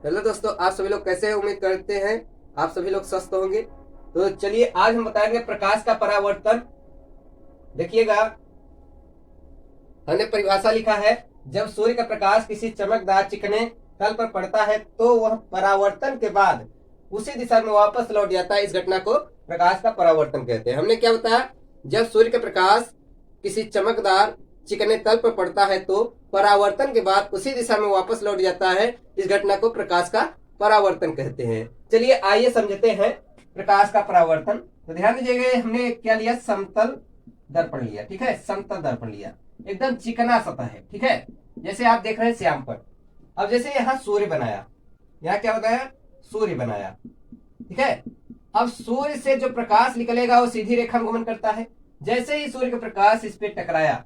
Hello दोस्तों, आप सभी लोग कैसे हैं? उम्मीद करते हैं आप सभी लोग स्वस्थ होंगे। तो चलिए आज हम बताएंगे प्रकाश का परावर्तन। देखिएगा, हमने परिभाषा लिखा है, जब सूर्य का प्रकाश किसी चमकदार चिकने तल पर पड़ता है तो वह परावर्तन के बाद उसी दिशा में वापस लौट जाता है। इस घटना को प्रकाश का परावर्तन कहते हैं। हमने क्या बताया? जब सूर्य का प्रकाश किसी चमकदार चिकने तल पर पड़ता है तो परावर्तन के बाद उसी दिशा में वापस लौट जाता है। इस घटना को प्रकाश का परावर्तन कहते हैं। चलिए आइए समझते हैं प्रकाश का परावर्तन। तो ध्यान दीजिएगा, हमने क्या लिया? समतल दर्पण लिया। ठीक है, समतल दर्पण लिया, एकदम चिकना सतह है। ठीक है, जैसे आप देख रहे हैं श्याम पर। अब जैसे यहाँ सूर्य बनाया, यहाँ क्या बताया? सूर्य बनाया। ठीक है, अब सूर्य से जो प्रकाश निकलेगा वो सीधी रेखा में गमन करता है। जैसे ही सूर्य का प्रकाश इस पे टकराया,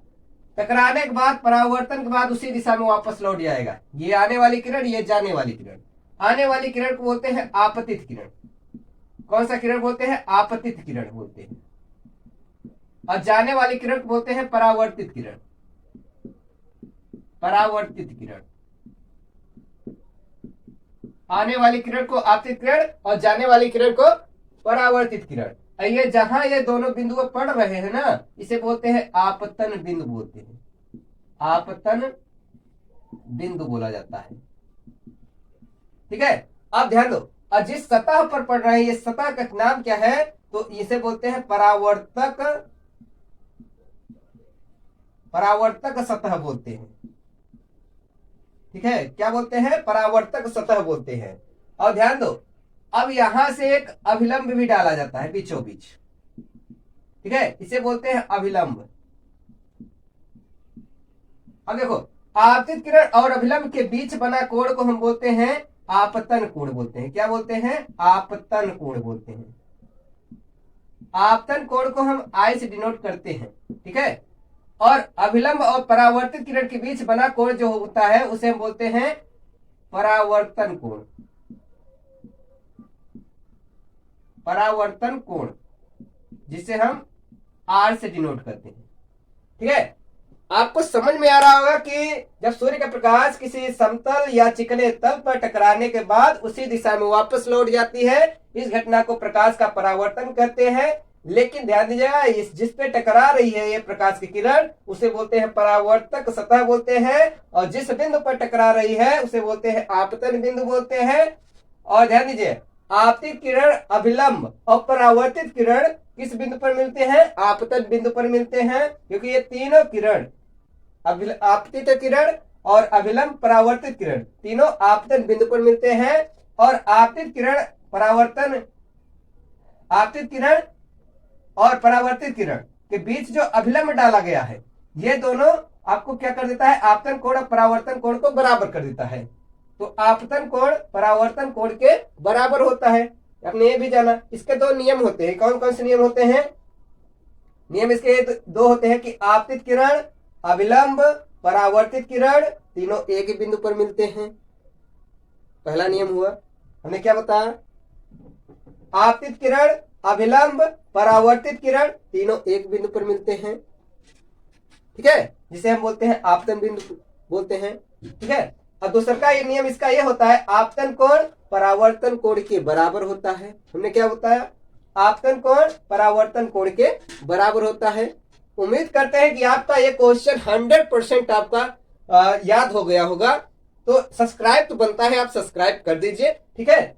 टकराने के बाद परावर्तन के बाद उसी दिशा में वापस लौट जाएगा। ये आने वाली किरण, ये जाने वाली किरण। आने वाली किरण को बोलते हैं आपतित किरण। कौन सा किरण बोलते हैं? आपतित किरण बोलते हैं। और जाने वाली किरण को बोलते हैं परावर्तित किरण। परावर्तित किरण। आने वाली किरण को आपतित किरण और जाने वाली किरण को परावर्तित किरण। ये जहां ये दोनों बिंदु पड़ रहे हैं ना, इसे बोलते हैं आपतन बिंदु बोलते हैं। आपतन बिंदु बोला जाता है। ठीक है, अब ध्यान दो, और जिस सतह पर पड़ रहे हैं ये सतह का नाम क्या है? तो इसे बोलते हैं परावर्तक। परावर्तक सतह बोलते हैं। ठीक है, क्या बोलते हैं? परावर्तक सतह बोलते हैं। और ध्यान दो, अब यहां से एक अभिलंब भी डाला जाता है बीचों बीच। ठीक है, इसे बोलते हैं अभिलंब। अब देखो, आपतित किरण और अभिलंब के बीच बना कोण को हम बोलते हैं आपतन कोण बोलते हैं। क्या बोलते हैं? आपतन कोण बोलते हैं। आपतन कोण को हम आई से डिनोट करते हैं। ठीक है, और अभिलंब और परावर्तित किरण के बीच बना कोण जो होता है उसे हम बोलते हैं परावर्तन कोण। परावर्तन कोण, जिसे हम आर से डिनोट करते हैं। ठीक है, आपको समझ में आ रहा होगा कि जब सूर्य का प्रकाश किसी समतल या चिकने तल पर टकराने के बाद उसी दिशा में वापस लौट जाती है, इस घटना को प्रकाश का परावर्तन कहते हैं। लेकिन ध्यान दीजिएगा, इस जिस पे टकरा रही है ये प्रकाश की किरण, उसे बोलते हैं परावर्तक सतह बोलते हैं। और जिस बिंदु पर टकरा रही है उसे बोलते हैं आपतन बिंदु बोलते हैं। और ध्यान दीजिए, आपतित किरण, अभिलंब और परावर्तित किरण किस बिंदु पर मिलते हैं? आपतन बिंदु पर मिलते हैं, क्योंकि ये तीनों किरण, आपतित किरण और अभिलंब परावर्तित किरण, तीनों आपतन बिंदु पर मिलते हैं। और आपतित किरण, परावर्तन, आपतित किरण और परावर्तित किरण के बीच जो अभिलंब डाला गया है, ये दोनों आपको क्या कर देता है? आपतन कोण और परावर्तन कोण को बराबर कर देता है। तो आपतन कोण परावर्तन कोण के बराबर होता है। आपने ये भी जाना, इसके दो नियम होते हैं। कौन कौन से नियम होते हैं? नियम इसके दो होते हैं कि आपतित किरण, अभिलंब, परावर्तित किरण तीनों एक ही बिंदु पर मिलते हैं। पहला नियम हुआ, हमने क्या बताया? आपतित किरण, अभिलंब, परावर्तित किरण तीनों एक बिंदु पर मिलते हैं। ठीक है, जिसे हम बोलते हैं आपतन बिंदु बोलते हैं। ठीक है, अब दूसरा का ये नियम इसका ये होता है, आपतन कोण परावर्तन कोण के बराबर होता है। हमने क्या बताया? आपतन कोण परावर्तन कोण के बराबर होता है। उम्मीद करते हैं कि आपका ये क्वेश्चन 100% आपका याद हो गया होगा। तो सब्सक्राइब तो बनता है, आप सब्सक्राइब कर दीजिए। ठीक है।